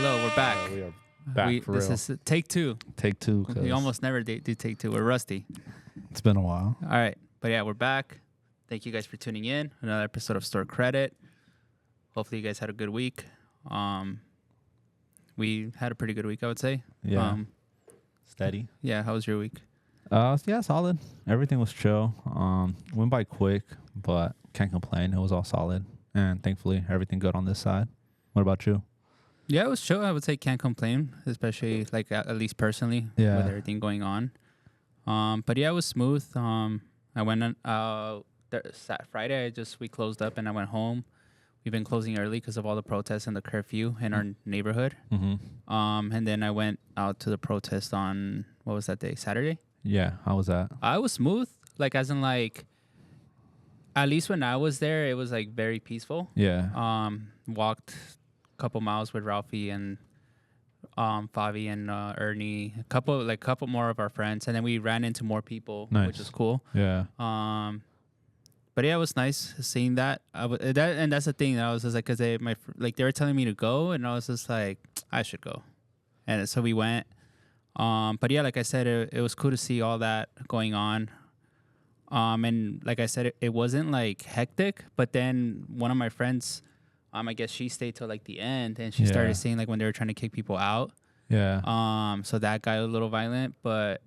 hello. We're back. We are back for real. This is take two. Take two. We almost never do take two. We're rusty. It's been a while. All right. But yeah, we're back. Thank you guys for tuning in. Another episode of Store Credit. Hopefully you guys had a good week. We had a pretty good week, I would say. Yeah. Steady. Yeah. How was your week? Yeah, solid. Everything was chill. Went by quick, but can't complain. It was all solid. And thankfully, everything good on this side. What about you? Yeah, it was chill. I would say can't complain, especially like at least personally with everything going on. But yeah, it was smooth. I went on Friday. We closed up and I went home. We've been closing early because of all the protests and the curfew in our neighborhood. Mm-hmm. And then I went out to the protest on, what was that day? Saturday? Yeah. How was that? I was smooth. Like, as in, like, at least when I was there, it was, like, very peaceful. Yeah. Walked a couple miles with Ralphie and Favi and Ernie. A couple more of our friends. And then we ran into more people, which is cool. Yeah. But yeah, it was nice seeing that. And that's the thing. I was just like, because they were telling me to go, and I was just like, I should go, and so we went. But yeah, like I said, it was cool to see all that going on. And like I said, it wasn't like hectic. But then one of my friends, I guess she stayed till like the end, and she started seeing like when they were trying to kick people out. Yeah. So that got a little violent, but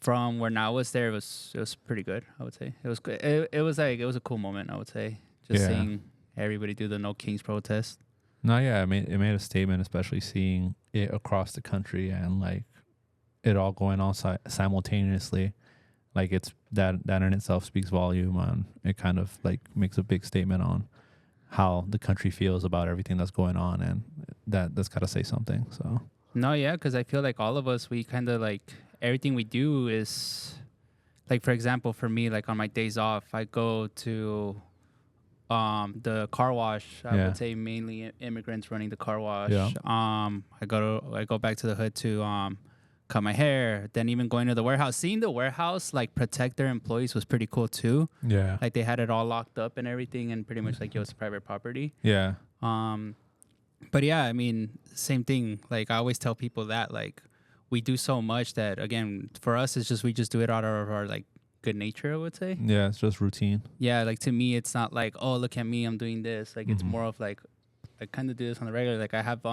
from when I was there, it was pretty good. I would say it was good. It was a cool moment. I would say just seeing everybody do the No Kings protest. No, yeah, it made a statement, especially seeing it across the country and like it all going on simultaneously. Like it's that in itself speaks volume, and it kind of like makes a big statement on how the country feels about everything that's going on, and that's got to say something. So no, yeah, because I feel like all of us, we kind of like everything we do is like, for example, for me, like on my days off, I go to the car wash. I would say mainly immigrants running the car wash. Yeah. I go back to the hood to cut my hair. Then even going to the warehouse, seeing the warehouse like protect their employees was pretty cool too. Yeah. Like they had it all locked up and everything, and pretty much like it was private property. Yeah. But yeah, I mean, same thing. Like I always tell people that like we do so much that, again, for us, it's just we just do it out of our like good nature, I would say. Yeah, it's just routine. Yeah, like to me, it's not like, oh, look at me, I'm doing this. Like it's more of like I kind of do this on the regular. Like I have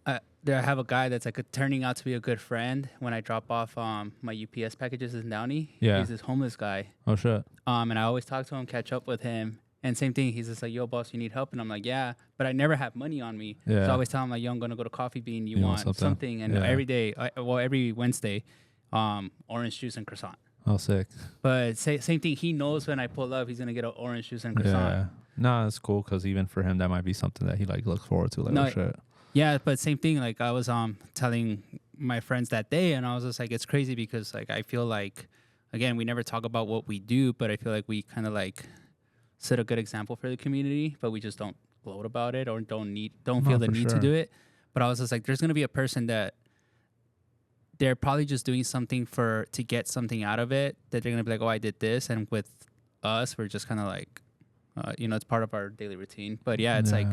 I have a guy that's like turning out to be a good friend when I drop off my UPS packages in Downey. Yeah, he's this homeless guy. Oh shit. And I always talk to him, catch up with him. And same thing, he's just like, yo, boss, you need help? And I'm like, yeah, but I never have money on me. Yeah. So I always tell him, like, yo, I'm going to go to Coffee Bean. You want something? And every day, every Wednesday, orange juice and croissant. Oh, sick. But same thing, he knows when I pull up, he's going to get an orange juice and croissant. Yeah. No, it's cool because even for him, that might be something that he like looks forward to. Like, no, oh, shit. Yeah, but same thing, like I was telling my friends that day, and I was just like, it's crazy because like I feel like, again, we never talk about what we do, but I feel like we kind of like set a good example for the community, but we just don't gloat about it or don't feel the need to do it. But I was just like, there's gonna be a person that they're probably just doing something to get something out of it, that they're gonna be like, oh, I did this, and with us, we're just kind of like, it's part of our daily routine. But yeah, it's like,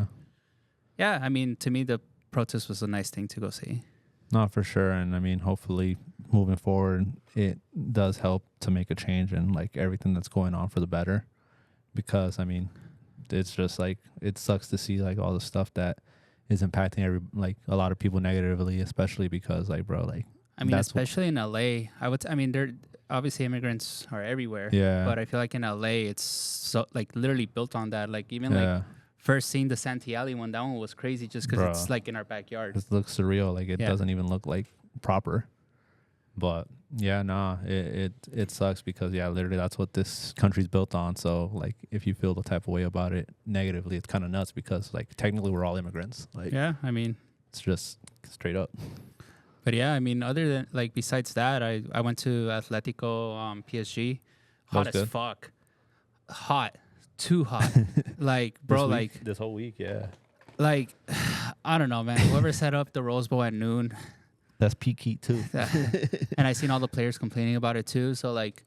yeah, I mean, to me, the protest was a nice thing to go see. No, for sure. And I mean, hopefully moving forward, it does help to make a change in like everything that's going on for the better. Because I mean, it's just like it sucks to see like all the stuff that is impacting a lot of people negatively, especially because like, bro, like I mean, especially in LA, they're obviously immigrants are everywhere. Yeah. But I feel like in LA, it's so like literally built on that. Like even like first seeing the Santee Alley one, that one was crazy just because it's like in our backyard. It looks surreal. Like it doesn't even look like proper. But yeah, nah, it sucks because literally that's what this country's built on. So like if you feel the type of way about it negatively, it's kind of nuts because like technically we're all immigrants. Like yeah, I mean it's just straight up. But yeah, I mean other than like besides that, I went to Atletico PSG. Hot as fuck. Hot. Too hot. Like bro, like this whole week, yeah. Like I don't know, man. Whoever set up the Rose Bowl at noon. That's peak heat too. And I seen all the players complaining about it too. So like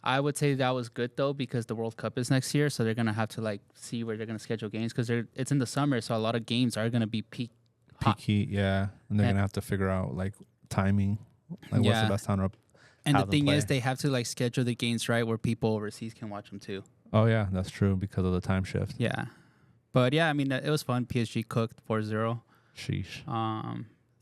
I would say that was good though because the World Cup is next year, so they're gonna have to like see where they're gonna schedule games because it's in the summer, so a lot of games are gonna be peak Peak hot. heat, yeah, and they're And, gonna have to figure out like timing, like what's the yeah, best time to and the have them thing is, play. they have to like schedule the games right where people overseas can watch them too. Oh yeah, that's true because of the time shift. Yeah, but yeah, I mean it was fun. PSG cooked 4-0. Sheesh.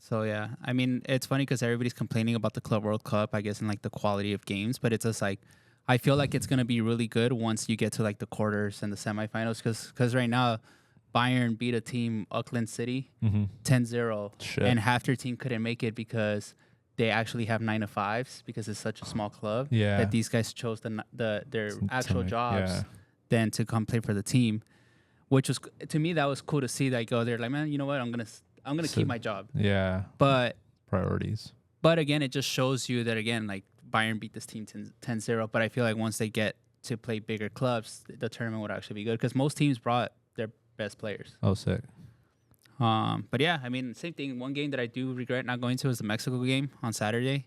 So yeah, I mean it's funny because everybody's complaining about the Club World Cup, I guess, and like the quality of games, but it's just like I feel like it's gonna be really good once you get to like the quarters and the semifinals because right now Bayern beat a team Auckland City Mm-hmm. 10-0 Shit. and half their team couldn't make it because they actually have 9 to 5s because it's such a small club Yeah. that these guys chose their actual jobs Yeah. than to come play for the team, which was to me that was cool to see. Like, oh, they're like, man, you know what? I'm gonna So- keep my job. Yeah. But Priorities. again, it just shows you that again, like Bayern beat this team 10-0. But I feel like once they get to play bigger clubs, the tournament would actually be good because most teams brought their best players. Oh, sick. But yeah, I mean, same thing. One game that I do regret not going to is the Mexico game on Saturday.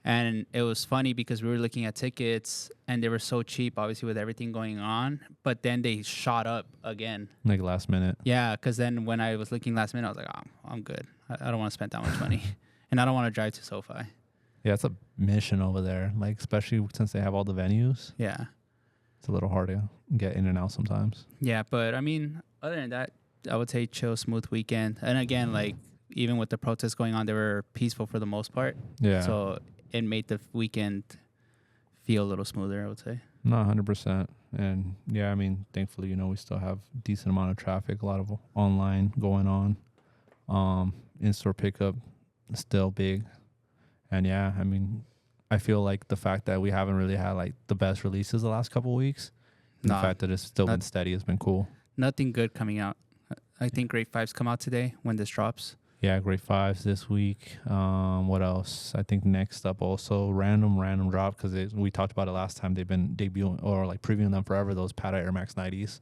And it was funny because we were looking at tickets and they were so cheap, obviously, with everything going on. But then they shot up again. Like last minute. Yeah, because then when I was looking last minute, I was like, oh, I'm good. I don't want to spend that much money. And I don't want to drive to SoFi. Yeah, it's a mission over there. Like especially since they have all the venues, Yeah. it's a little hard to get in and out sometimes. Yeah, but I mean, other than that, I would say chill, smooth weekend. And again, like, even with the protests going on, they were peaceful for the most part. Yeah. So it made the weekend feel a little smoother, I would say. No, 100%. And yeah, I mean, thankfully, we still have decent amount of traffic, a lot of online going on. In-store pickup is still big. And yeah, I mean, I feel like the fact that we haven't really had like the best releases the last couple of weeks, and the fact that it's still been steady has been cool. Nothing good coming out. I think Grade 5s come out today when this drops. Yeah, grade 5s this week. What else? I think next up also random drop because we talked about it last time. They've been debuting or like previewing them forever. Those Pata Air Max 90s.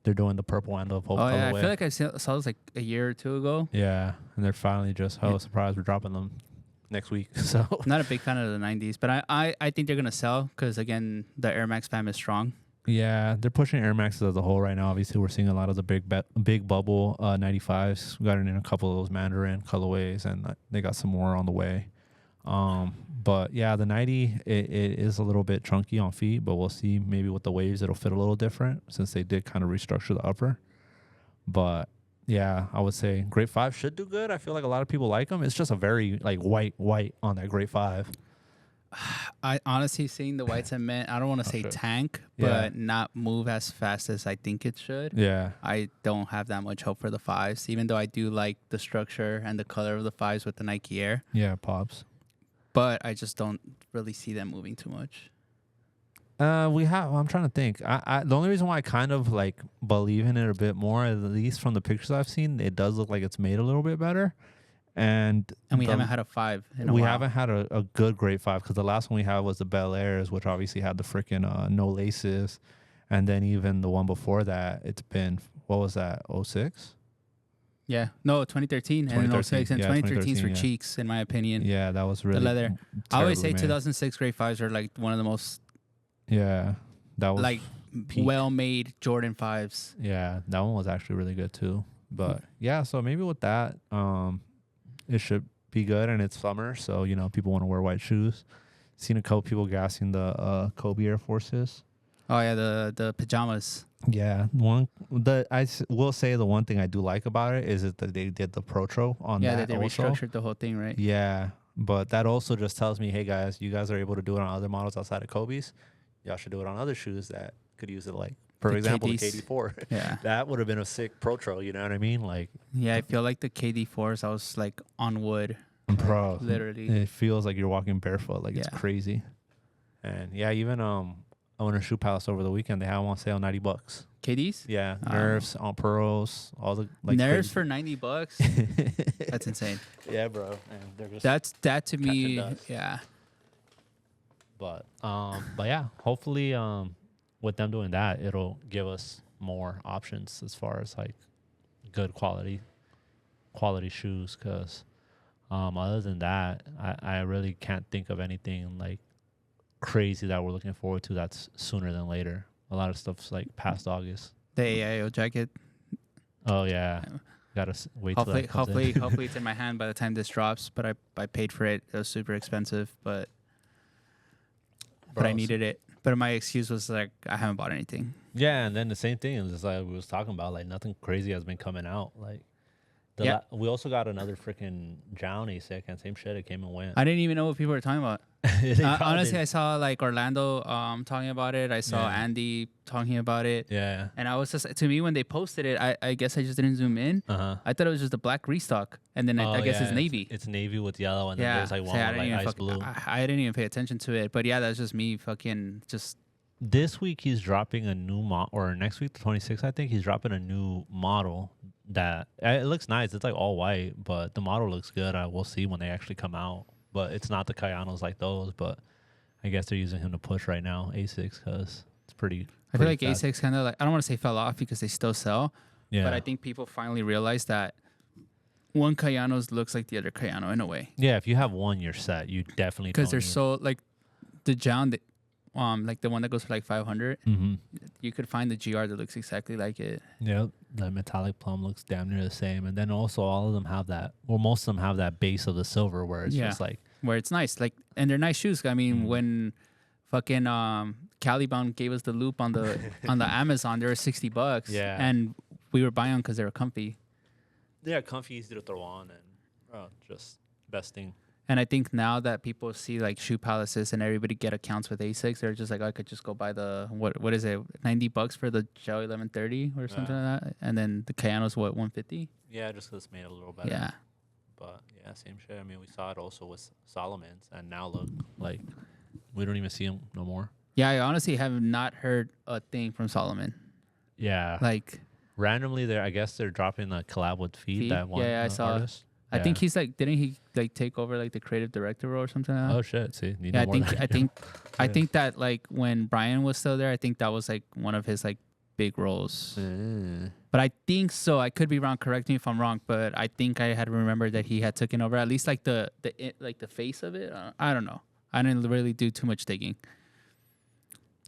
They're doing the purple and the Hope Oh yeah, colorway. I feel like I saw this like a year or two ago. Yeah, and they're finally just surprised we're dropping them next week. So Not a big fan of the 90s, but I think they're gonna sell because again the Air Max fam is strong. yeah, they're pushing Air Maxes as a whole right now. Obviously, we're seeing a lot of the big bubble 95s. We got in a couple of those Mandarin colorways, and they got some more on the way. But yeah, the 90 it is a little bit chunky on feet, but we'll see. Maybe with the waves, it'll fit a little different since they did kind of restructure the upper. But yeah, I would say grade 5 should do good. I feel like a lot of people like them. It's just a very like white on that grade 5. I honestly seeing the white cement, I don't want to say sure. tank, Yeah. but not move as fast as I think it should. Yeah, I don't have that much hope for the 5s, even though I do like the structure and the color of the 5s with the Nike Air. yeah, pops. But I just don't really see them moving too much. I'm trying to think. I the only reason why I kind of like believe in it a bit more, at least from the pictures I've seen, it does look like it's made a little bit better. And we haven't had a 5 in a while. We haven't had a good grade 5 because the last one we had was the Bel Airs, which obviously had the freaking no laces. And then even the one before that, it's been, what was that, 06? Yeah. No, 2013 and 06. And Yeah, 2013's for 2013, yeah. cheeks, in my opinion. Yeah, that was really The leather. I always say terribly made. 2006 grade 5s are like one of the most Yeah, that was like peak. well-made Jordan 5s. Yeah, that one was actually really good too. But yeah, so maybe with that, it should be good, and it's summer, so people want to wear white shoes. Seen a couple people gassing the Kobe Air Forces. Oh yeah, the pajamas. Yeah, will say the one thing I do like about it is that they did the Protro on Yeah, that they also. restructured the whole thing, right? Yeah, but that also just tells me, hey guys, you guys are able to do it on other models outside of Kobe's. Y'all should do it on other shoes that could use it, like for The example, KDs. the KD4. Yeah. That would have been a sick Protro. You know what I mean? Like, Yeah, I feel like the KD4s, I was like on wood. bro, Literally. it feels like you're walking barefoot. Like it's Yeah. crazy. And yeah, even I went to Shoe Palace over the weekend. They had them on sale, $90. KDs? Yeah, Oh. Nerves on pearls, all the like Nerves crazy- for $90? That's insane. Yeah, bro. And they're just That to me, catching dust. yeah. But yeah, hopefully with them doing that, it'll give us more options as far as like good quality shoes. Because other than that, I really can't think of anything like crazy that we're looking forward to that's sooner than later. A lot of stuff's like past August. The AIO jacket. Oh yeah, gotta wait till that comes in. Hopefully it's in my hand by the time this drops. But I paid for it. It was super expensive, but I needed it. But my excuse was like I haven't bought anything. Yeah, and then the same thing is like we was talking about, like nothing crazy has been coming out. Like we also got another freaking Jown ASIC and same shit. It came and went. I didn't even know what people were talking about. Honestly, I saw like Orlando talking about it. I saw Andy talking about it. Yeah. And I was just, to me, when they posted it, I guess I just didn't zoom in. I thought it was just a black restock. And then I guess it's navy. It's navy with yellow. And then there's like one with like ice blue. I didn't even pay attention to it. But yeah, that's just me fucking just. This week he's dropping a new or next week, the 26th, I think, he's dropping a new model that it looks nice. It's like all white, but the model looks good. We'll see when they actually come out. But it's not the Kayanos like those, but I guess they're using him to push right now, A6, because it's pretty. I feel like A6 kind of like, I don't want to say fell off because they still sell, yeah. But I think people finally realized that one Kayanos looks like the other Kayano in a way. Yeah, if you have one, you're set. You definitely because they're so like the Jown, like the one that goes for like 500. You could find the GR that looks exactly like it. Yeah, the metallic plum looks damn near the same, and then also all of them have that. Well, most of them have that base of the silver where it's just like where it's nice, like, and they're nice shoes. I mean, when fucking Caliban gave us the loop on the Amazon, they were $60. Yeah, and we were buying them because they were comfy. They are comfy, easy to throw on, and just best thing. And I think now that people see like Shoe Palaces and everybody get accounts with A6, they're just like, I could just go buy the what is it, $90 for the Gel 1130 or something like that, and then the Kayano's what, 150? Yeah, just because it's made a little better. Yeah, but yeah, same shit. I mean, we saw it also with Solomon's, and now look, like we don't even see him no more. Yeah, I honestly have not heard a thing from Solomon. Yeah, like randomly, I guess they're dropping a collab with Feed. That one. Yeah, I saw. Artist. I think he's like, didn't he like take over like the creative director role or something like that? Oh shit! See, I think that like when Brian was still there, I think that was like one of his like big roles. But I think so. I could be wrong. Correct me if I'm wrong. But I think I had remembered that he had taken over at least like the face of it. I don't know. I didn't really do too much digging.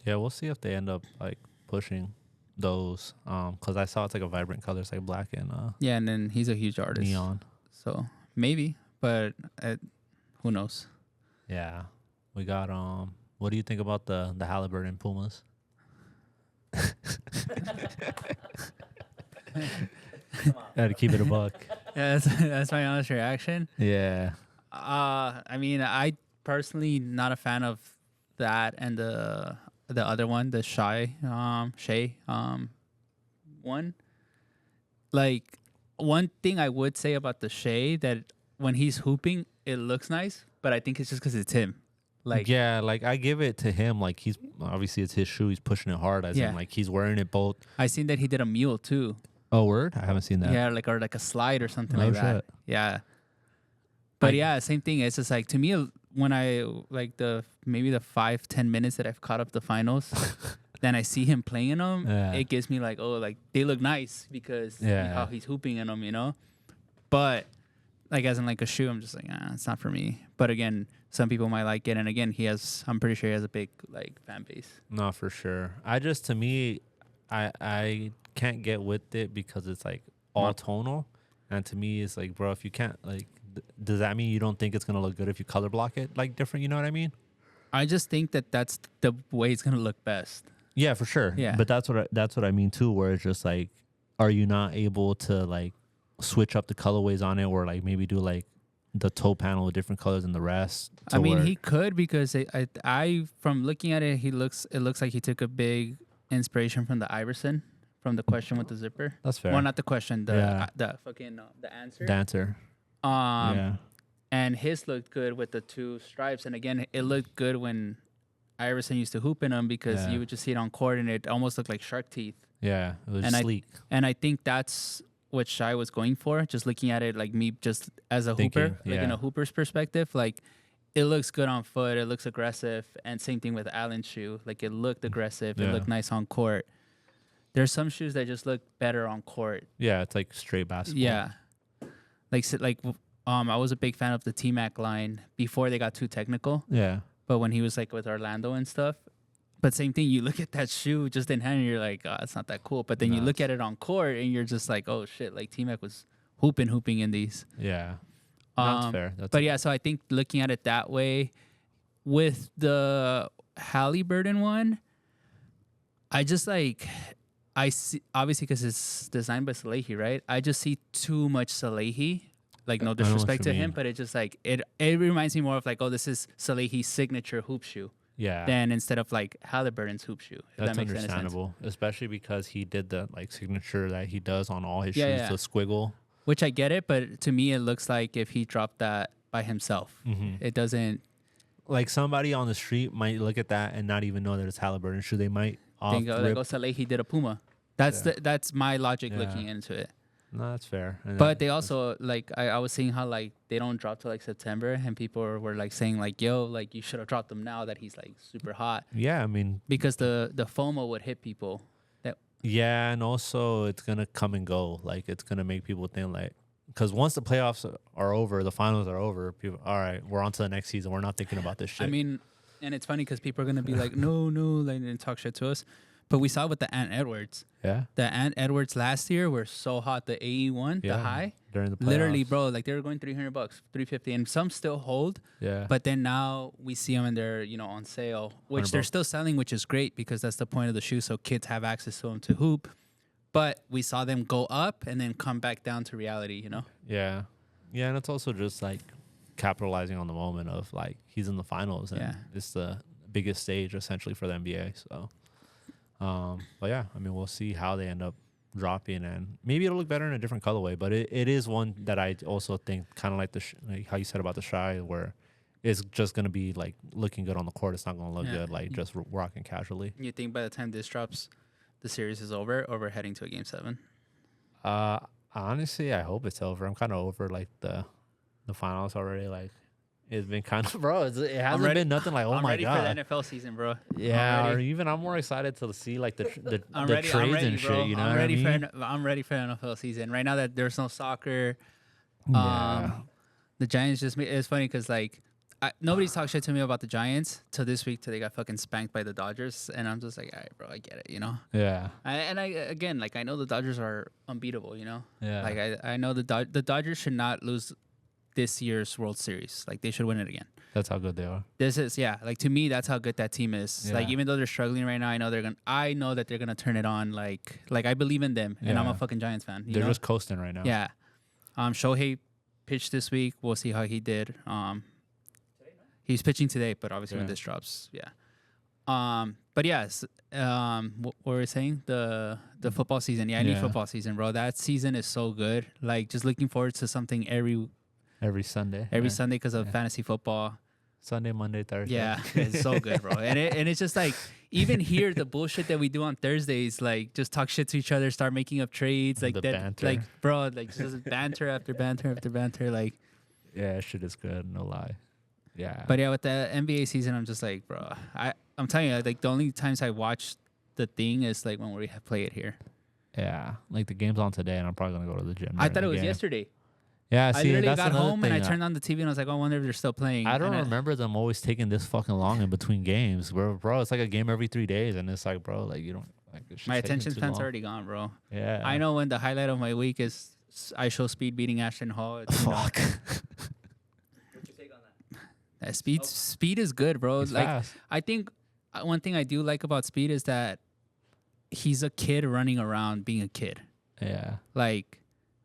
Yeah, we'll see if they end up like pushing those. Because I saw it's like a vibrant color. It's like black and yeah, and then he's a huge artist. Neon. So maybe, but who knows? Yeah, we got what do you think about the Halliburton Pumas? Had to keep it a buck. Yeah, that's my honest reaction. Yeah. I mean, I personally not a fan of that and the other one, the Shea one. Like, one thing I would say about the Shea that when he's hooping, it looks nice, but I think it's just because it's him. Like, yeah, like I give it to him. Like, he's obviously it's his shoe. He's pushing it hard. As in, like, he's wearing it both. I seen that he did a mule too. Oh, word? I haven't seen that. Yeah, like, or like a slide or something like that. Yeah. But yeah, same thing. It's just like, to me, when I like maybe the 5-10 minutes that I've caught up the finals, then I see him playing in them. It gives me like, oh, like they look nice because how he's hooping in them, you know. But like as in like a shoe, I'm just like, it's not for me. But again, some people might like it, and again, I'm pretty sure he has a big like fan base. No, for sure. To me, I can't get with it because it's like all tonal, and to me, it's like, bro, if you can't like, does that mean you don't think it's gonna look good if you color block it like different? You know what I mean? I just think that that's the way it's gonna look best. Yeah, for sure. Yeah, but that's what I mean too. Where it's just like, are you not able to like switch up the colorways on it, or like maybe do like the toe panel with different colors than the rest? I mean, he could, because I from looking at it, it looks like he took a big inspiration from the Iverson, from the question with the zipper. That's fair. Well, not the question, the fucking the answer. The answer. And his looked good with the two stripes, and again, it looked good when Iverson used to hoop in them because you would just see it on court and it almost looked like shark teeth. Yeah, it was sleek. And I think that's what Shai was going for, just looking at it like me just as a hooper, like in a hooper's perspective. Like, it looks good on foot, it looks aggressive, and same thing with Allen's shoe. Like, it looked aggressive, it looked nice on court. There's some shoes that just look better on court. Yeah, it's like straight basketball. Yeah. I was a big fan of the T-Mac line before they got too technical. Yeah. but when he was like with Orlando and stuff. But same thing, you look at that shoe just in hand and you're like, oh, it's not that cool. But then you look at it on court and you're just like, oh shit, like T-Mac was hooping in these. Yeah. That's fair. But yeah, so I think looking at it that way, with the Halliburton one, I just like, I see, obviously because it's designed by Salehi, right? I just see too much Salehi. Like, no disrespect to him, but it just like, it reminds me more of like, oh, this is Salehi's signature hoop shoe. Yeah. Than instead of like Halliburton's hoop shoe. That's understandable, especially because he did the like signature that he does on all his shoes, yeah. the squiggle. Which I get it, but to me it looks like if he dropped that by himself, it doesn't. Like somebody on the street might look at that and not even know that it's Halliburton shoe. They might think like, oh, Salehi did a Puma. That's my logic looking into it. No, that's fair. And but they also like I was seeing how like they don't drop till like September, and people were like saying like, yo, like you should have dropped them now that he's like super hot. Yeah, I mean, because the FOMO would hit people. Yeah, and also it's gonna come and go. Like it's gonna make people think like, because once the playoffs are over, the finals are over. People, all right, we're on to the next season. We're not thinking about this shit. I mean, and it's funny because people are gonna be like, no, like and talk shit to us. But we saw with the Ant Edwards. Yeah. The Ant Edwards last year were so hot. The AE one, the high, during the playoffs. Literally, bro, like they were going $300, $350, and some still hold. Yeah. But then now we see them and they're on sale, which they're still selling, which is great because that's the point of the shoe, so kids have access to them to hoop. But we saw them go up and then come back down to reality, Yeah. Yeah, and it's also just like capitalizing on the moment of like he's in the finals and it's the biggest stage essentially for the NBA. So. But yeah, I mean, we'll see how they end up dropping, and maybe it'll look better in a different colorway. But it is one that I also think kind of like like how you said about the Shy, where it's just gonna be like looking good on the court. It's not gonna look good like just rocking casually. You think by the time this drops, the series is over, or we're heading to a Game 7? Honestly, I hope it's over. I'm kind of over like the finals already. Like. It's been kind of, bro. It hasn't been nothing like, oh my god. I'm ready for the NFL season, bro. Yeah, or even I'm more excited to see like the trades and shit. Bro. You know, I'm ready I'm ready for the NFL season. Right now that there's no soccer, the Giants just made it's funny because like nobody's talked shit to me about the Giants till this week till they got fucking spanked by the Dodgers, and I'm just like, all right, bro, I get it, Yeah. Again, like I know the Dodgers are unbeatable, Yeah. Like I know the Dodgers should not lose this year's World Series. Like they should win it again. That's how good they are. This is like to me that's how good that team is. Like even though they're struggling right now, I know that they're gonna turn it on. Like I believe in them, and I'm a fucking Giants fan. They're just coasting right now. Yeah. Shohei pitched this week. We'll see how he did. He's pitching today, but obviously when this drops, but yes, what were we saying? The football season. Yeah, I need football season, bro. That season is so good. Like just looking forward to something every Sunday. Every Sunday because of fantasy football. Sunday, Monday, Thursday. Yeah, it's so good, bro. And it's just like even here the bullshit that we do on Thursdays, like just talk shit to each other, start making up trades, like the that, banter. like bro, like just banter after banter after banter, like. Yeah, shit is good. No lie. Yeah. But yeah, with the NBA season, I'm just like, bro, I'm telling you, like the only times I watch the thing is like when we play it here. Yeah, like the game's on today, and I'm probably gonna go to the gym. I thought it was yesterday. Yeah, see, I literally that's got home thing. and I turned on the TV and I was like, oh, I wonder if they're still playing. I don't remember them always taking this fucking long in between games. Bro, it's like a game every 3 days, and it's like, bro, like you don't. Like, my attention span's already gone, bro. Yeah. I know when the highlight of my week is I show Speed beating Ashton Hall. It's, Fuck. What's your take on that? Speed is good, bro. He's like fast. I think one thing I do like about Speed is that he's a kid running around being a kid. Yeah. Like,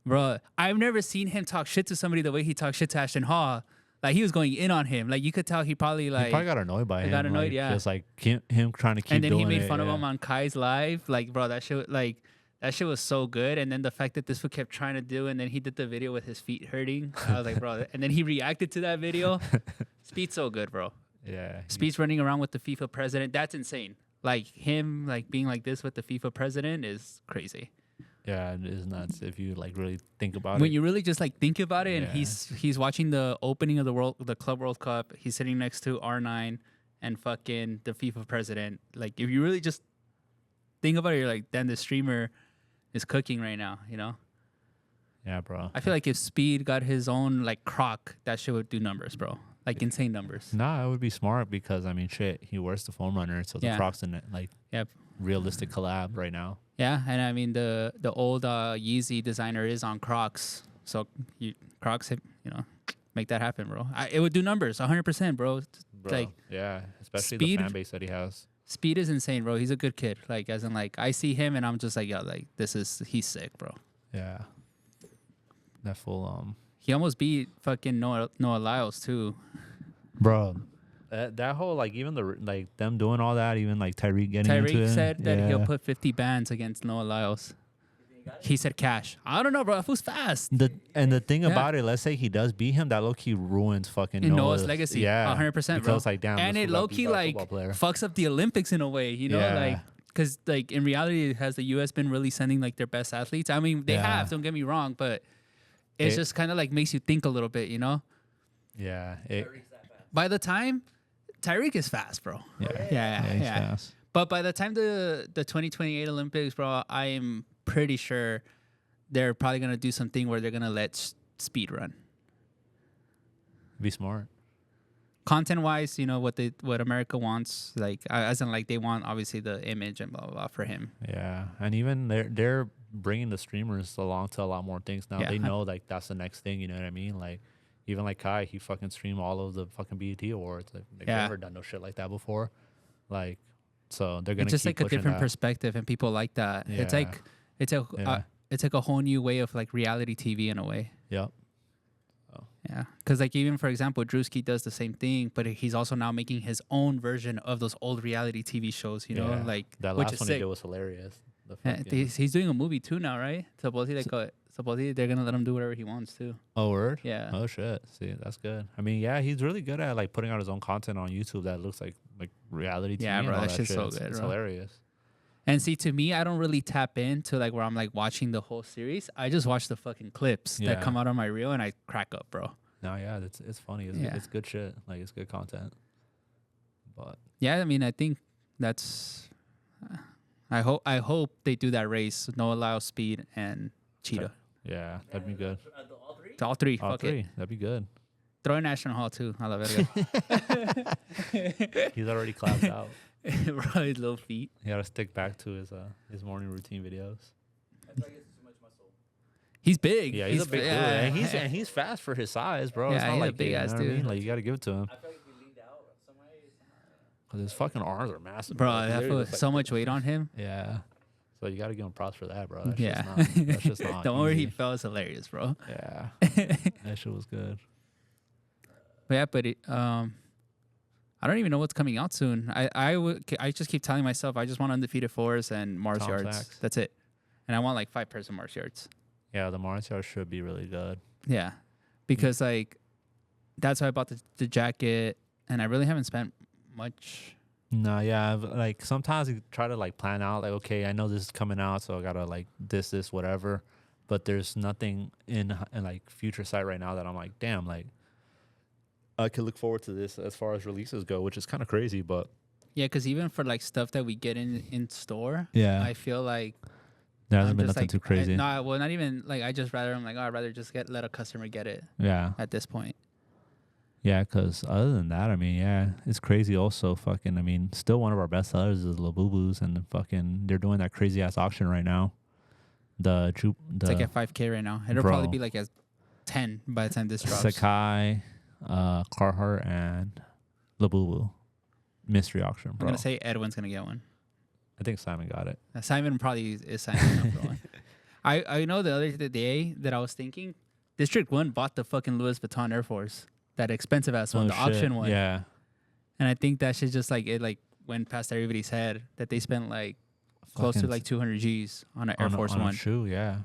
bro, I've never seen him talk shit to somebody the way he talked shit to Ashton Hall. Like he was going in on him. Like you could tell he probably got annoyed by him. Got annoyed, like, yeah. Just like him trying to keep. And then doing he made it, fun of him on Kai's live. Like, bro, that shit was so good. And then the fact that this fool kept trying to do, and then he did the video with his feet hurting. I was like, bro. And then he reacted to that video. Speed's so good, bro. Yeah. Speed's running around with the FIFA president. That's insane. Like him, like being like this with the FIFA president is crazy. Yeah, it is nuts if you like really think about it. When you really just like think about it, and Yeah. he's watching the opening of the Club World Cup. He's sitting next to R9 and fucking the FIFA president. Like if you really just think about it, you're like, damn, the streamer is cooking right now. Yeah, bro. I feel like if Speed got his own like croc, that shit would do numbers, bro. like insane numbers. Nah, it would be smart because I mean, shit, he wears the foam runner, so the Yeah. Crocs in it, like Yep. realistic collab right now. Yeah, and I mean the old Yeezy designer is on Crocs, so Crocs, make that happen, bro. It would do numbers, 100%, bro. Bro, Like yeah, especially speed- the fan base that he has. Speed is insane, bro. He's a good kid. Like as in like I see him and I'm just like, yo, like he's sick, bro. Yeah, that full He almost beat fucking Noah Lyles too. bro. That whole like even them doing all that, even like Tyreek getting into Tyreek it. said that he'll yeah. put 50 bands against Noah Lyles. He said cash. I don't know, bro. That fool's fast. The thing Yeah. about it, let's say he does beat him, that low key ruins fucking In Noah's legacy. Yeah, 100%, bro. because like damn, And this it fool got low beat key by a like football player. fucks up the Olympics in a way, Yeah. like because like in reality, has the U.S. been really sending like their best athletes? I mean, they Yeah. have. Don't get me wrong, but it's just kind of like makes you think a little bit, Yeah, By the time Tyreek is fast, bro. yeah, he's fast. But by the time the 2028 Olympics, bro, I am pretty sure they're probably gonna do something where they're gonna let speed run. Be smart. Content wise, what America wants, like as in like they want obviously the image and blah blah blah for him. Yeah, and even they're bringing the streamers along to a lot more things now. Yeah. They know like that's the next thing. You know what I mean? Like even like Kai, he fucking streamed all of the fucking BET awards. Like they've Yeah. never done no shit like that before. Like so they're gonna It's just keep like a pushing different that. perspective, and people like that. It's Yeah. like it's a Yeah. it's like a whole new way of like reality TV in a way. Yep. Yeah, because like even for example, Drewski does the same thing, but he's also now making his own version of those old reality TV shows. Yeah. Like That which last is one sick. he did was hilarious. The Yeah, fucking- he's doing a movie too now, right? Supposedly, supposedly they're gonna let him do whatever he wants too. Oh word. Yeah. Oh shit. See, that's good. I mean, yeah, he's really good at like putting out his own content on YouTube that looks like reality TV. Yeah, and bro, all that that shit's shit. so It's good, bro. hilarious. And see, to me, I don't really tap into like where I'm like watching the whole series. I just watch the fucking clips Yeah. that come out on my reel, and I crack up, bro. No, yeah, it's funny. Yeah. It's good shit. Like it's good content. But Yeah, I mean, I think that's. I hope they do that race. No allow speed and cheetah. yeah, that'd be good. All three? To all three. All Fuck three, it. that'd be good. Throw in National Hall too. I love it. He's already clapped out. Bro, his little feet. He got to stick back to his morning routine videos. I feel like it's too much muscle. He's big. Yeah, he's a big dude, yeah. and he's fast for his size, bro. Yeah, It's not he's a like big you know ass what I mean? dude. Like you got to give it to him I feel like if we leaned out some way, because his fucking arms are massive, Bro, He that literally fool, looks like- so much weight on him. Yeah, so you got to give him props for that, bro. That's Yeah. that's just not. Don't worry, he easy. fell is hilarious, bro. Yeah, that shit was good. But yeah, but I don't even know what's coming out soon. I just keep telling myself I just want undefeated fours and Mars Tom yards. Sachs. That's it. And I want like 5 pairs of Mars yards. Yeah, the Mars yard should be really good. Yeah, because like that's why I bought the jacket, and I really haven't spent much. No, yeah, like sometimes you try to like plan out, like okay, I know this is coming out, so I gotta like this, whatever. But there's nothing in like future sight right now that I'm like, damn, like I could look forward to this as far as releases go, which is kind of crazy, but Yeah, because even for like stuff that we get in store, yeah, I feel like there hasn't I'm been just, nothing like, too crazy. No, well, not even like I'm like, oh, I'd rather just let a customer get it Yeah, at this point. yeah, because other than that, I mean, yeah, it's crazy. Also, fucking, I mean, still one of our best sellers is Labubu's, and fucking, they're doing that crazy ass auction right now. It's like at 5K right now. It'll Bro. probably be like at 10 by the time this drops. Sakai, Carhartt, and Labubu mystery auction, I'm bro. gonna say Edwin's gonna get one. I think Simon got it. Simon probably is signing up for one. I know the other day that I was thinking, District 1 bought the fucking Louis Vuitton Air Force, that expensive ass one, Oh, the shit. auction one. Yeah. And I think that shit just like it like went past everybody's head that they spent like close to Fucking like 200 G's on an Air Force on One. a shoe, yeah.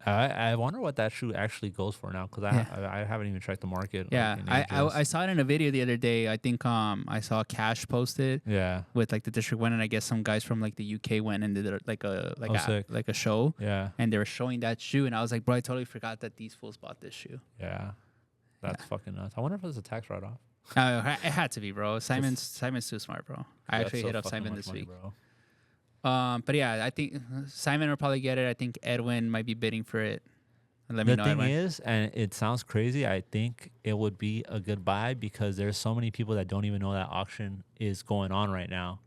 I wonder what that shoe actually goes for now, because I haven't even checked the market. Yeah, like, in ages. I saw it in a video the other day. I think I saw Cash posted Yeah, with like the District 1, and I guess some guys from like the UK went and did like a show, yeah, and they were showing that shoe, and I was like, bro, I totally forgot that these fools bought this shoe. yeah. That's fucking nuts. I wonder if it's a tax write-off. It had to be, bro. Simon's too smart, bro. I That's actually so hit up fucking Simon much this money, week. bro. But yeah, I think Simon will probably get it. I think Edwin might be bidding for it. Let me The know. thing is, and it sounds crazy, I think it would be a good buy because there's so many people that don't even know that auction is going on right now.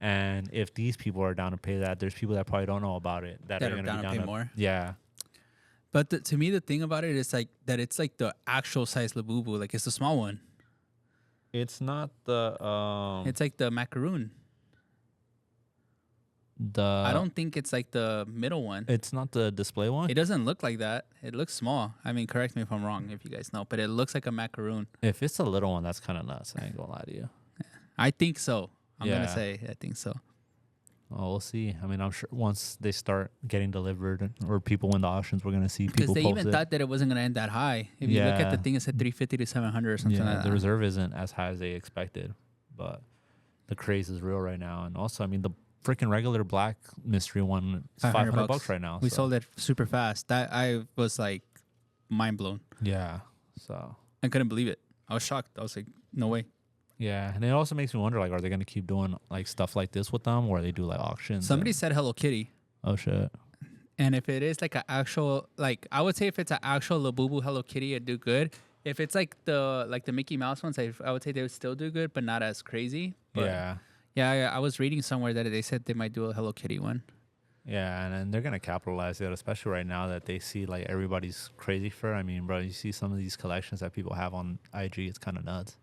And if these people are down to pay that, there's people that probably don't know about it that That are are going to down be to down pay to more. Yeah. But to me, the thing about it is like that it's like the actual size Labubu. Like it's the small one. It's not the It's like the macaroon. I don't think it's like the middle one. It's not the display one. It doesn't look like that. It looks small. I mean, correct me if I'm wrong, if you guys know, but it looks like a macaroon. If it's a little one, that's kind of nuts. I ain't gonna lie to you. I think so. I'm gonna Yeah. say I think so. Oh, we'll see. I mean, I'm sure once they start getting delivered or people win the auctions, we're gonna see Because people they post even it. thought that it wasn't gonna end that high. If you look at the Yeah. thing, it said 350 to 700 or something like The that. reserve isn't as high as they expected, but the craze is real right now. And also, I mean, the freaking regular black mystery one is $500 right now. We so. sold it super fast. That I was like mind blown. Yeah. So. I couldn't believe it. I was shocked. I was like, no way. Yeah, and it also makes me wonder, like, are they gonna keep doing like stuff like this with them, where they do like auctions? Somebody said Hello Kitty. Oh shit. And if it is like an actual, like I would say if it's an actual Labubu Hello Kitty, it'd do good. If it's like the Mickey Mouse ones, I would say they would still do good, but not as crazy. But Yeah. I was reading somewhere that they said they might do a Hello Kitty one. Yeah, and then they're gonna capitalize it, especially right now that they see like everybody's crazy for. I mean, bro, you see some of these collections that people have on IG, it's kind of nuts,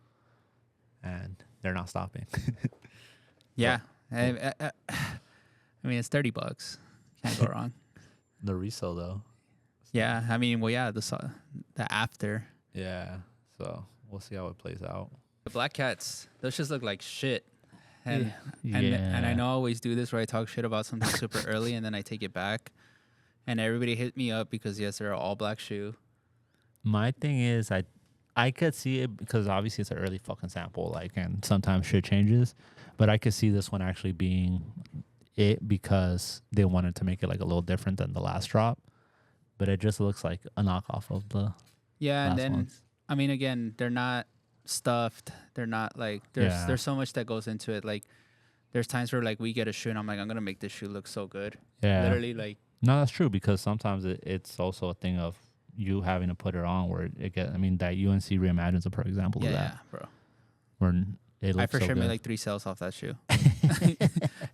and they're not stopping. Yeah, I mean it's $30. Can't go wrong. The resale though. Yeah, I mean, well, yeah, the after Yeah, so we'll see how it plays out. the black cats, those just look like shit. And Yeah. and I know I always do this where I talk shit about something super early and then I take it back, and everybody hit me up because yes, they're an all black shoe. My thing is, I could see it because obviously it's an early fucking sample, like, and sometimes shit changes. But I could see this one actually being it because they wanted to make it like a little different than the last drop. But it just looks like a knockoff of the Yeah, and last then ones. I mean, again, they're not stuffed. They're not like there's so much that goes into it. Like there's times where like we get a shoe and I'm like, I'm gonna make this shoe look so good. Yeah. Literally, like No, that's true because sometimes it's also a thing of you having to put it on where it get. I mean, that UNC Reimagine's a perfect example of that. yeah, bro. Where it looks I for so sure good. made like 3 sales off that shoe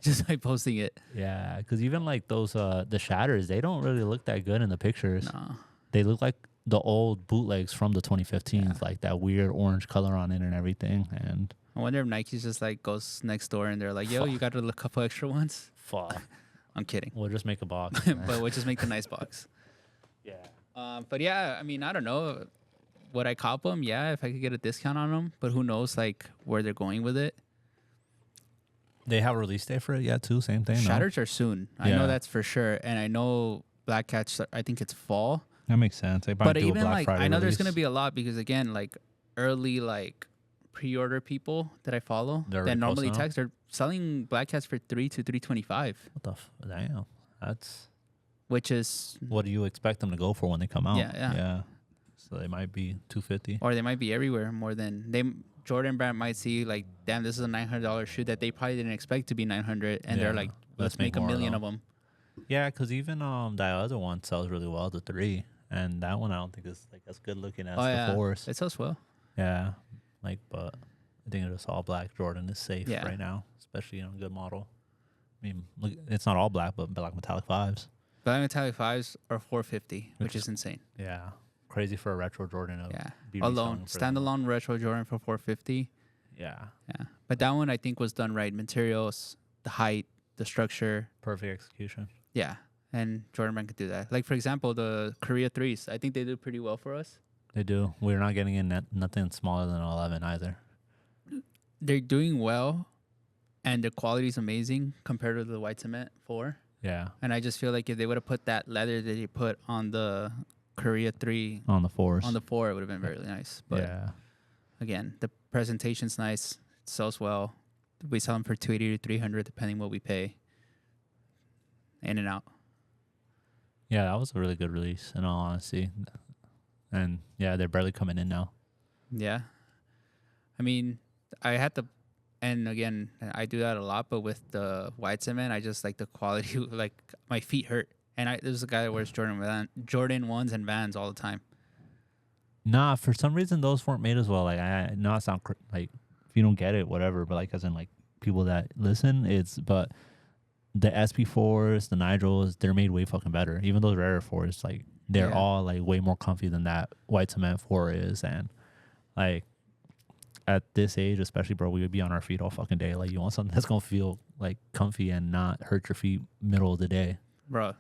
just by posting it. Yeah, because even like those the shatters, they don't really look that good in the pictures. No. They look like the old bootlegs from the 2015s, Yeah. like that weird orange color on it and everything. And I wonder if Nike's just like goes next door and they're like, yo, you got a couple extra ones? fuck, I'm kidding. we'll just make a box. But we'll just make the nice box. Yeah, But yeah, I mean, I don't know. Would I cop them? Yeah, if I could get a discount on them. But who knows, like, where they're going with it. they have a release date for it. Yeah, too. Same thing. Shatters are soon. I Yeah. know that's for sure. And I know Black Cats, I think it's fall. No? That makes sense. They But do a even Black like, Friday I know there's release. going to be a lot because, again, like, early, like, pre-order people that I follow They're that already normally posting up? text, they're selling Black Cats for $300 to $325, What the damn? That's which is, what do you expect them to go for when they come out? Yeah. So they might be 250. or they might be everywhere more than Jordan brand might see like, damn, this is a $900 shoe that they probably didn't expect to be 900, and they're Yeah. like, let's make a more million of of them. Yeah, because even that other one sells really well, the 3, and that one I don't think is like as good looking as the 4s. It sells well. Yeah, like, but I think it's all black Jordan is safe Yeah. right now, especially on a good model. I mean, look, it's not all black, but black metallic 5s. Black Metallic 5s are $450, which is insane. Yeah, crazy for a retro Jordan. Yeah, be alone reselling for that much. standalone retro Jordan for $450. Yeah, Yeah, but that one I think was done right. Materials, the height, the structure. perfect execution. Yeah, and Jordan brand could do that. Like for example, the Korea 3s. I think they do pretty well for us. They do. We're not getting in nothing smaller than 11 either. They're doing well, and the quality is amazing compared to the white cement 4. Yeah, And I just feel like if they would have put that leather that they put on the Korea 3 on the 4s. on the 4, it would have been very nice. But yeah, again, the presentation's nice. It sells well. We sell them for $280 to $300 depending what we pay. In and out. yeah, that was a really good release in all honesty. And yeah, they're barely coming in now. Yeah. I mean, I had to, and again, I do that a lot, but with the white cement, I just like the quality, like my feet hurt And there's a guy that wears Jordan 1s and Vans all the time. Nah, for some reason those weren't made as well. Like I know it sound like if you don't get it, whatever. But like as in like people that listen, but the SP4s, the Nigels, they're made way fucking better. Even those rarer 4s, like they're all like way more comfy than that white cement 4 is. And like at this age, especially, bro, we would be on our feet all fucking day. Like you want something that's gonna feel like comfy and not hurt your feet middle of the day. Bro,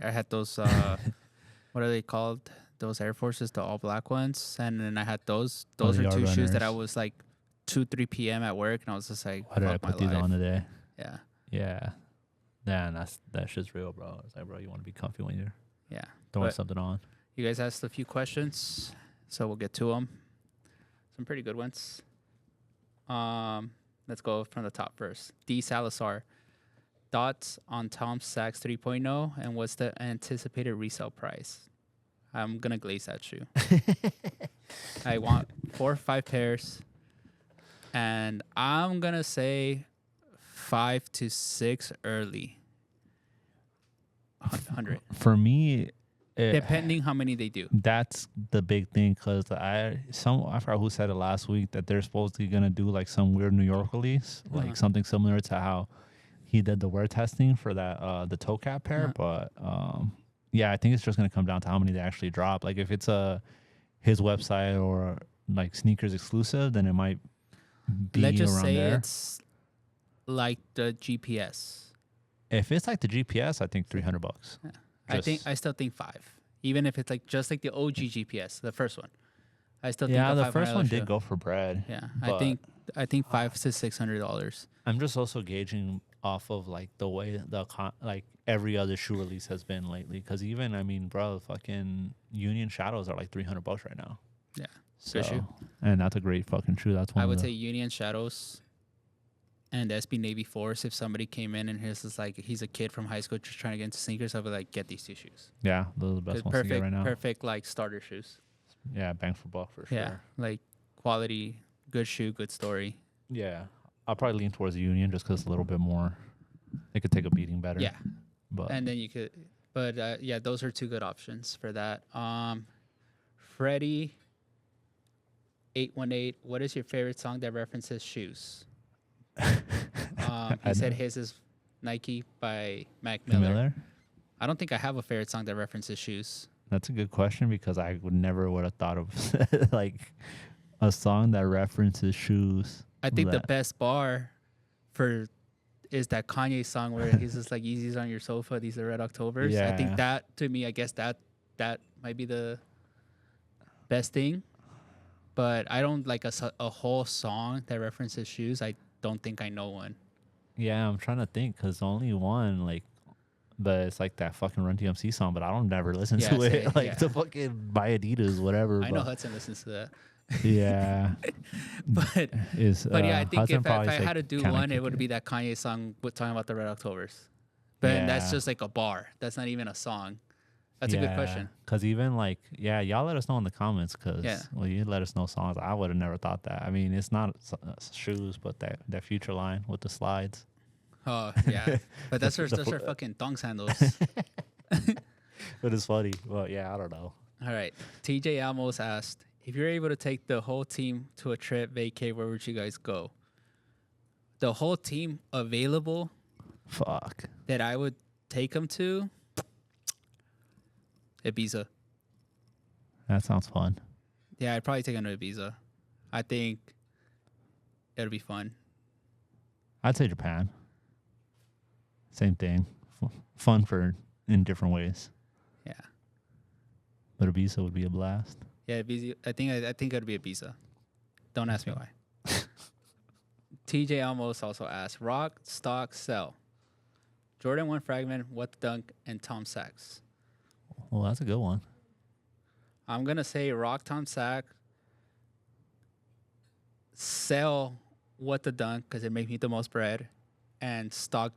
I had those. What are they called? Those Air Forces, the all black ones, and then I had those. Those the are two yard shoes that I runners. was like 2-3 p.m. at work, and I was just like, Why did I fuck put my these life. on today? Yeah, Yeah. Yeah, and that shit's real, bro. It's like, bro, you want to be comfy when you're yeah. throwing But something on. you guys asked a few questions, so we'll get to them. Some pretty good ones. Let's go from the top first. D. Salazar. Thoughts on Tom Sachs 3.0 and what's the anticipated resale price? I'm going to glaze that shoe. I want 4 or 5 pairs. And I'm going to say 5 to 6 early. 100. For me, Depending how many they do. that's the big thing because I forgot who said it last week that they're supposedly gonna do like some weird New York release, like something similar to how he did the wear testing for that the toe cap pair. But yeah, I think it's just gonna come down to how many they actually drop. Like if it's his website or like sneakers exclusive, then it might be Let's just around say there. it's like the GPS. If it's like the GPS, I think $300. I still think 5. Even if it's like just like the OG GPS, the first one. I still think Yeah, a the first $500 one shoe. did go for bread. Yeah, but I think $500 to $600. I'm just also gauging off of like the way like every other shoe release has been lately. Because even I mean, bro, fucking Union Shadows are like $300 right now. Yeah, So, good shoe. and that's a great fucking shoe. That's one. I would say Union Shadows and SB Navy Force. If somebody came in and he's like he's a kid from high school just trying to get into sneakers, I'd be like, get these 2 shoes. Yeah, those are the best ones to get right now. Perfect like starter shoes. Yeah, bang for buck for sure. Yeah, like quality, good shoe, good story. Yeah, I'll probably lean towards the Union just because it's a little bit more. It could take a beating better. Yeah, but and then you could, but yeah, those are 2 good options for that. Freddie 818, what is your favorite song that references shoes? He said his is Nike by Mac Miller. I don't think I have a favorite song that references shoes. That's a good question because I would have thought of like a song that references shoes. I think the best bar for is that Kanye song where he's just like Easy's on your sofa, these are Red Octobers. I think Yeah. that to me, I guess that might be the best thing. But I don't like a whole song that references shoes. I don't think I know one. Yeah, I'm trying to think because only one like, but it's like that fucking Run DMC song. But I don't never listen Yeah, to it. same, Like yeah. the fucking buy Adidas, whatever. I know Hudson listens to that. Yeah, But is but yeah, I think Hudson if probably I say had to do Can I one, it Kick would be that Kanye song with talking about the Red Octobers. But that's Yeah. just like a bar. That's not even a song. That's a good question. Because even like, yeah, y'all let us know in the comments. Because Yeah. well, you let us know songs. I would have never thought that. I mean, it's not shoes, but that future line with the slides. Oh yeah, but that's The those fl- are fucking thong sandals. But it's funny. Well, yeah, I don't know. All right, TJ Almos asked if you're able to take the whole team to a trip vacay, where would you guys go? The whole team available Fuck. that I would take them to Ibiza. That sounds fun. Yeah, I'd probably take them to Ibiza. I think it'll be fun. I'd say Japan. Same thing. Fun in different ways. Yeah. But Ibiza would be a blast. Yeah, Ibiza. I think it'd be Ibiza. Don't ask me why. TJ Almos also asked, rock, stock, sell. Jordan 1 Fragment, What the Dunk, and Tom Sachs. Well, that's a good one. I'm going to say rock Tom Sachs, sell What the Dunk because it makes me the most bread, and stock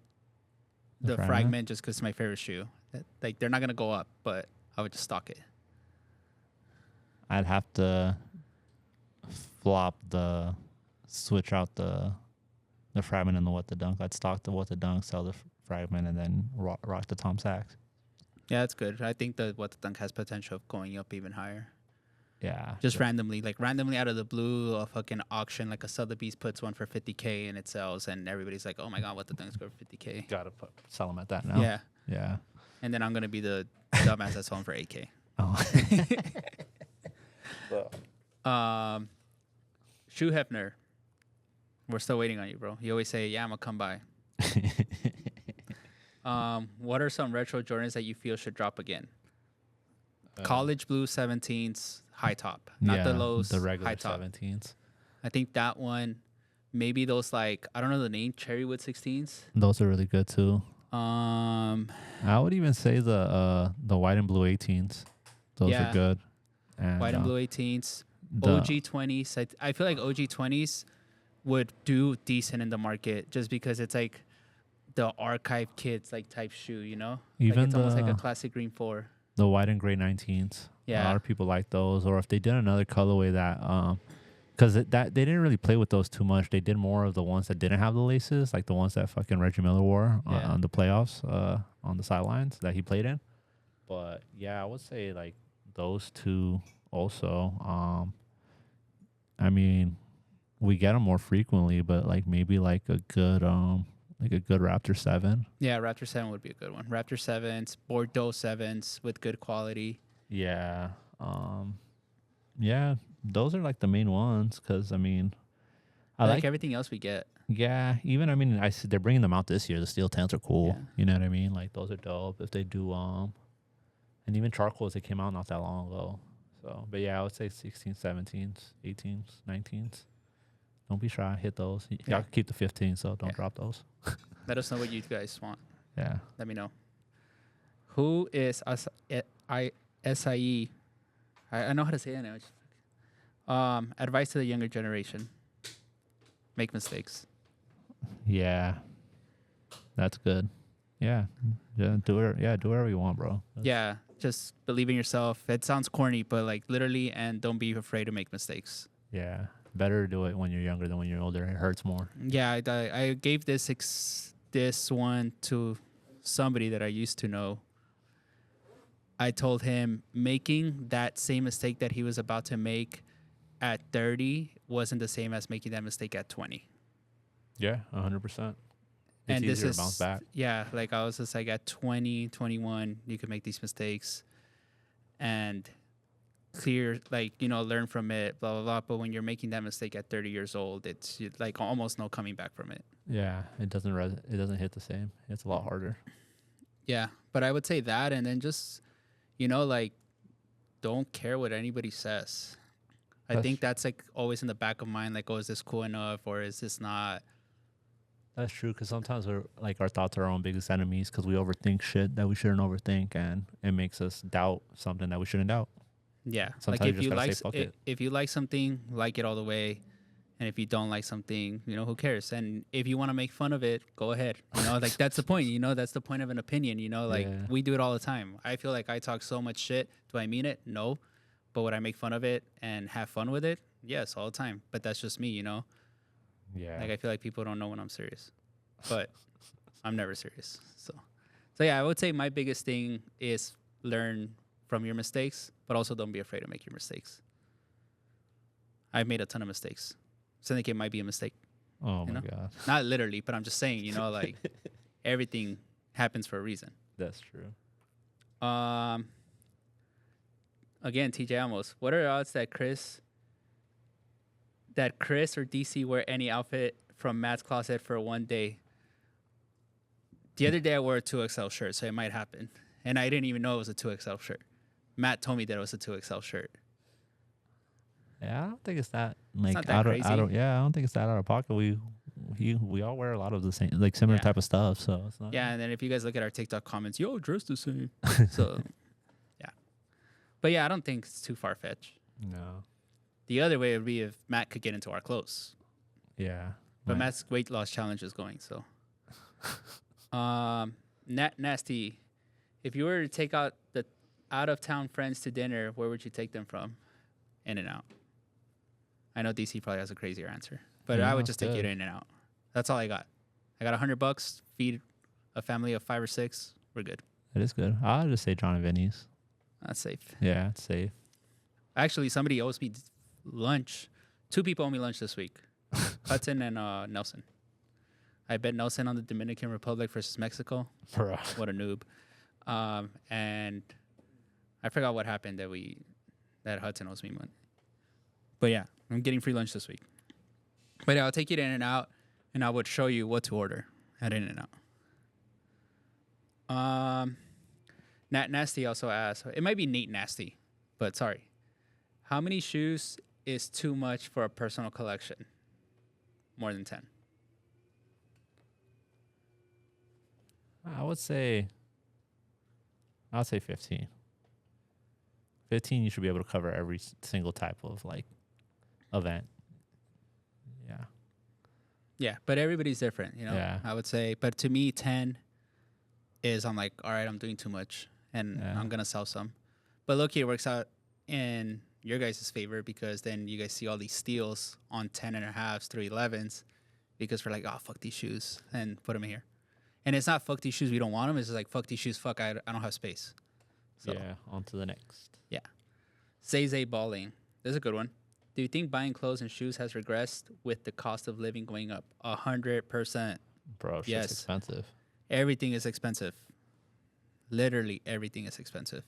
the Fragment just because it's my favorite shoe. Like, they're not going to go up, but I would just stock it. I'd have to switch out the fragment and the What the Dunk. I'd stock the What the Dunk, sell the fragment, and then rock the Tom Sachs. Yeah, that's good. I think that what the dunk has potential of going up even higher. Yeah. Just randomly, like randomly out of the blue, a fucking auction, like a Sotheby's puts one for 50K and it sells, and everybody's like, "Oh my god, what the dunk's go for 50K?" Gotta sell them at that now. Yeah, Yeah. and then I'm gonna be the dumbass that's selling for 8K. Oh. Shoe Hefner, we're still waiting on you, bro. You always say, "Yeah, I'm gonna come by." What are some retro Jordans that you feel should drop again? College blue 17s, high top, not the lows, the regular high top. 17s. I think that one, maybe those like I don't know the name, Cherrywood 16s. Those are really good too. I I would even say the white and blue 18s. Those Yeah. are good. And, white and blue 18s, the- OG 20s. I feel like OG 20s would do decent in the market just because it's like the archive kids like type shoe, you know? Even like it's almost like a the- classic green 4. The white and gray 19s. A Yeah. lot of people like those. Or if they did another colorway that, because they didn't really play with those too much. They did more of the ones that didn't have the laces, like the ones that fucking Reggie Miller wore Yeah. on the playoffs, on the sidelines that he played in. But yeah, I would say like those two also. I mean, we get them more frequently, but like maybe like a good Raptor 7. Yeah, Raptor 7 would be a good one. Raptor 7s, Bordeaux 7s with good quality. Yeah. Yeah, those are like the main ones because I mean, I I like like everything else we get. yeah. Even I mean, I see they're bringing them out this year. The steel tents are cool. Yeah. You know what I mean? Like those are dope. If they do and even charcoals they came out not that long ago. So, but yeah, I would say 16s, 17s, 18s, 19s. Don't be shy. Hit those. Y'all Yeah. can keep the 15s, so don't Yeah. drop those. Let us know what you guys want. Yeah. Let me know. Who is SIE? I know how to say it now. Advice to the younger generation. Make mistakes. Yeah. That's good. Yeah. Yeah. Do it. Yeah. Do whatever you want, bro. Yeah, just believe in yourself. It sounds corny, but like literally, and don't be afraid to make mistakes. Yeah. Better do it when you're younger than when you're older. It hurts more. Yeah, I gave this one to somebody that I used to know. I told him making that same mistake that he was about to make at 30 wasn't the same as making that mistake at 20. Yeah. 100%. It's And this easier is to bounce back. Yeah, like I was just like at 20, 21, you could make these mistakes and clear, like, you know, learn from it, blah, blah, blah. But when you're making that mistake at 30 years old, it's like almost no coming back from it. Yeah. It doesn't hit the same. It's a lot harder. Yeah, but I would say that, and then just, you know, like, don't care what anybody says. I think that's like always in the back of mind, like, oh, is this cool enough or is this not? That's true, because sometimes our thoughts are our own biggest enemies because we overthink shit that we shouldn't overthink, and it makes us doubt something that we shouldn't doubt. Yeah, Sometimes like you just gotta say, "Fuck it." if you like something, like it all the way, and if you don't like something, you know, who cares? And if you want to make fun of it, go ahead. You know, like that's the point. You know, that's the point of an opinion. You know, like Yeah. we do it all the time. I feel like I talk so much shit. Do I mean it? No, but would I make fun of it and have fun with it? Yes, all the time. But that's just me. You know, Yeah. like I feel like people don't know when I'm serious, but I'm never serious. So yeah, I would say my biggest thing is learn from your mistakes, but also don't be afraid to make your mistakes. I've made a ton of mistakes. Syndicate might be a mistake. Oh you my know? god. Not literally, but I'm just saying, you know, like everything happens for a reason. That's true. Again, TJ Amos, what are the odds that Chris or DC wear any outfit from Matt's closet for one day? The other day I wore a 2XL shirt, so it might happen. And I didn't even know it was a 2XL shirt. Matt told me that it was a 2XL shirt. Yeah, I don't think it's that like not that out crazy. of yeah, I don't think it's that out of pocket. We all wear a lot of the same, like similar Yeah. type of stuff, so it's not. Yeah, and then if you guys look at our TikTok comments, yo, dress the same. So, yeah. But yeah, I don't think it's too far-fetched. No. The other way would be if Matt could get into our clothes. Yeah. But Right. Matt's weight loss challenge is going, so. Nasty, if you were to take out the out-of-town friends to dinner, where would you take them from? In-N-Out. I know DC probably has a crazier answer, but I would In-N-Out's just take you good. to In-N-Out. That's all I got. I got $100, feed a family of 5 or 6. We're good. It is good. I'll just say John and Vinny's. That's safe. Yeah, it's safe. Actually, somebody owes me lunch. 2 people owe me lunch this week. Hudson and Nelson. I bet Nelson on the Dominican Republic versus Mexico. Bro. What a noob. And I forgot what happened that Hudson owes me money. But yeah, I'm getting free lunch this week. But yeah, I'll take you to In-N-Out, and I would show you what to order at In-N-Out. Nat Nasty also asked, it might be Nate Nasty, but sorry. How many shoes is too much for a personal collection? More than 10. I would say 15. 15, you should be able to cover every single type of like event. Yeah. Yeah, but everybody's different, you know? Yeah. I would say, but to me, 10 is I'm like, all right, I'm doing too much, and I'm going to sell some. But look, it works out in your guys' favor because then you guys see all these steals on 10.5s, 311s because we're like, oh, fuck these shoes and put them here. And it's not fuck these shoes, we don't want them. It's just like, fuck these shoes, fuck, I don't have space. So, yeah, on to the next. yeah. Zay Balling. This is a good one. Do you think buying clothes and shoes has regressed with the cost of living going up? 100%. Bro, it's Yes. just expensive. Everything is expensive. Literally everything is expensive.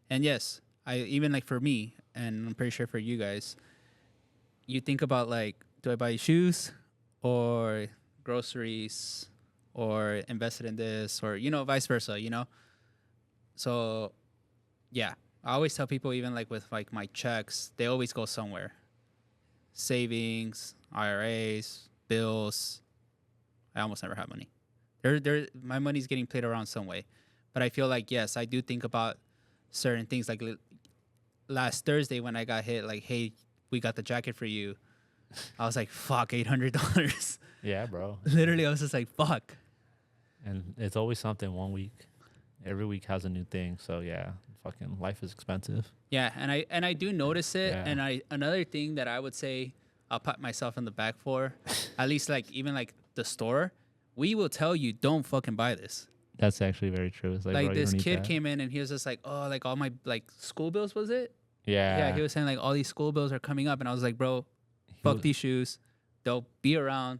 And yes, I even like for me, and I'm pretty sure for you guys, you think about like, do I buy shoes or groceries or invested in this or, you know, vice versa, you know? So yeah, I always tell people even like with like my checks, they always go somewhere. Savings, IRAs, bills. I almost never have money. My money's getting played around some way. But I feel like, yes, I do think about certain things. Like last Thursday when I got hit, like, hey, we got the jacket for you. I was like, fuck, $800. Yeah, bro. Literally, I was just like, fuck. And it's always something 1 week. Every week has a new thing. So yeah, fucking life is expensive. Yeah, and I do notice it. Yeah. And another thing that I would say I'll pat myself in the back for, at least like even like the store, we will tell you don't fucking buy this. That's actually very true. It's like, Like bro, you this don't need kid that. came in and he was just like, oh, like all my like school bills, was it? Yeah. Yeah, he was saying like all these school bills are coming up, and I was like, bro, fuck these shoes. They'll be around.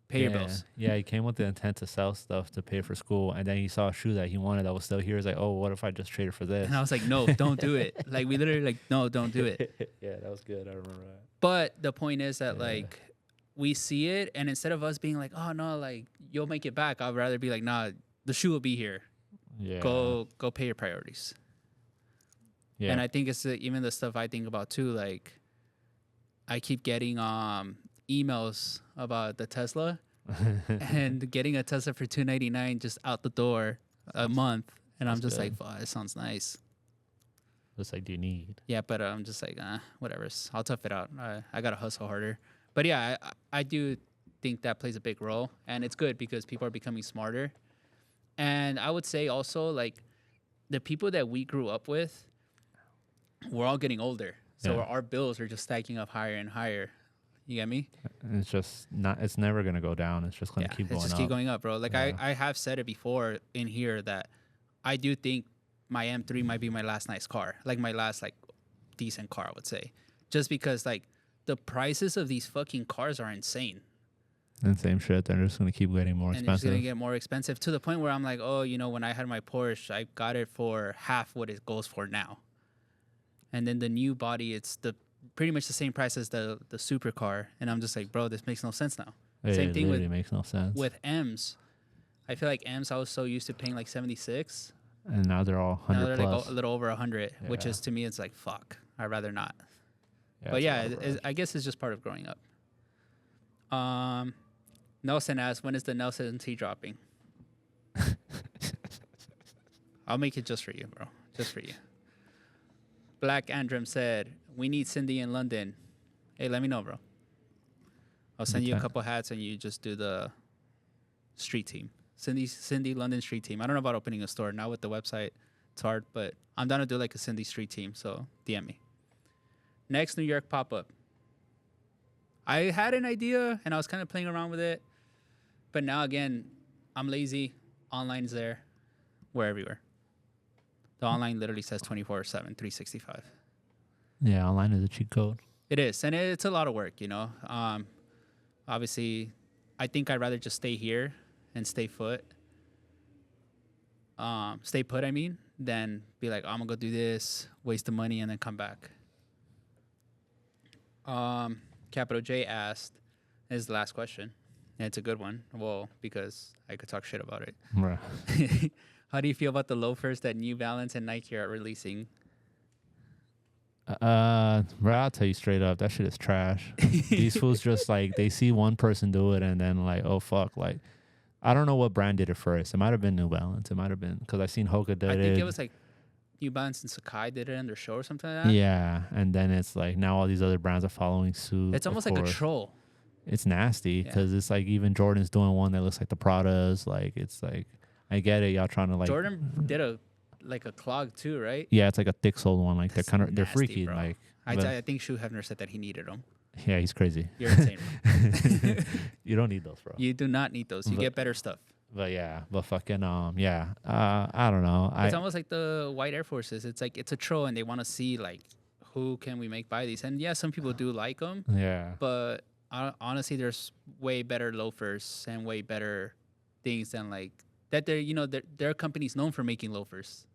Pay your bills. Yeah, he came with the intent to sell stuff to pay for school, and then he saw a shoe that he wanted that was still here. He's like, oh, what if I just trade it for this? And I was like, no, don't do it. Like we literally like, no, don't do it. Yeah, that was good. I remember that. But the point is that like we see it, and instead of us being like, oh no, like you'll make it back, I'd rather be like, nah, the shoe will be here. Yeah. Go pay your priorities. Yeah. And I think it's even the stuff I think about too. Like I keep getting emails about the Tesla. And getting a Tesla for $299 just out the door a month, and I'm just good. like, wow, it sounds nice. It's like, do you need? Yeah, but I'm just like, whatever. I'll tough it out. I gotta hustle harder. But yeah, I do think that plays a big role, and it's good because people are becoming smarter. And I would say also like the people that we grew up with, we're all getting older, so Yeah. our bills are just stacking up higher and higher. You get me? And it's just not. It's never gonna go down. It's just gonna keep going it's just up. keep going up, bro. Like Yeah. I have said it before in here that I do think my M3 might be my last nice car, like my last like decent car, I would say, just because like the prices of these fucking cars are insane, And same shit. They're just gonna keep getting more and it's gonna expensive. get more expensive to the point where I'm like, oh, you know, when I had my Porsche, I got it for half what it goes for now, and then the new body, it's pretty much the same price as the supercar, and I'm just like, bro, this makes no sense now. Same It thing literally makes no sense. with M's. I feel like M's, I was so used to paying like 76. And now they're all 100 Now they're plus. like a little over 100, which Yeah. is to me, it's like, fuck, I'd rather not. Yeah, But it's yeah, all over. I guess it's just part of growing up. Nelson asks, when is the Nelson tea dropping? I'll make it just for you, bro. Just for you. Black Andrem said, we need Cindy in London. Hey, let me know, bro. I'll send you a Okay. couple hats and you just do the street team. Cindy London street team. I don't know about opening a store. Now with the website, it's hard, but I'm down to do like a Cindy street team, so DM me. Next New York pop-up. I had an idea and I was kind of playing around with it, but now again, I'm lazy. Online's there. We're everywhere. The online literally says 24/7, 365. Yeah, online is a cheat code. It is, and it's a lot of work, Obviously, I think I'd rather just stay here and stay put. I mean, than be like, I'm gonna go do this, waste the money, and then come back. Capital J asked, this is the last question. And it's a good one. Well, because I could talk shit about it. Right. How do you feel about the loafers that New Balance and Nike are releasing? Bro, I'll tell you straight up, that shit is trash. These fools just like they see one person do it and then like, oh fuck, like I don't know what brand did it first. It might have been New Balance. It might have been because I've seen Hoka did it. I think it was like New Balance and Sakai did it in their show or something like that. Yeah, and then it's like now all these other brands are following suit. It's almost like a troll. It's nasty because it's like even Jordan's doing one that looks like the Pradas. Like it's like I get it, y'all trying to like. Jordan did a clog too, right? Yeah, it's like a thick soled one. Like That's they're freaky. bro. Like I think Shu Hefner said that he needed them. yeah, he's crazy. You're insane, bro. You don't need those, bro. You do not need those. You get better stuff. But yeah, but fucking yeah. I don't know. It's almost like the white Air Forces. It's like it's a troll, and they want to see like who can we make buy these. And yeah, some people do like them. Yeah. But honestly, there's way better loafers and way better things than like that. There are companies known for making loafers.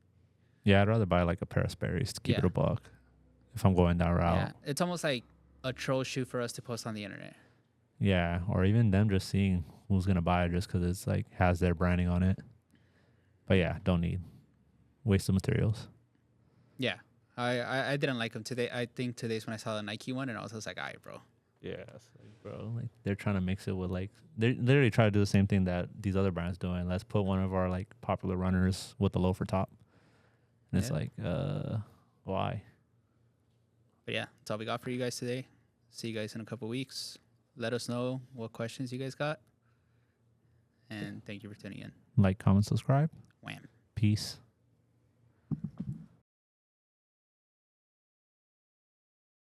Yeah, I'd rather buy like a pair of Sperry's to keep it a buck if I'm going that route. Yeah, it's almost like a troll shoe for us to post on the internet. Yeah, or even them just seeing who's gonna buy it just because it's like has their branding on it. But yeah, don't need waste of materials. Yeah, I didn't like them today. I think today's when I saw the Nike one and I was just like, alright, bro. Yeah, it's like, bro, like they're trying to mix it with like they literally try to do the same thing that these other brands doing. Let's put one of our like popular runners with the loafer top, and it's like, why? But yeah, that's all we got for you guys today. See you guys in a couple weeks. Let us know what questions you guys got. And thank you for tuning in. Like, comment, subscribe. Wham. Peace.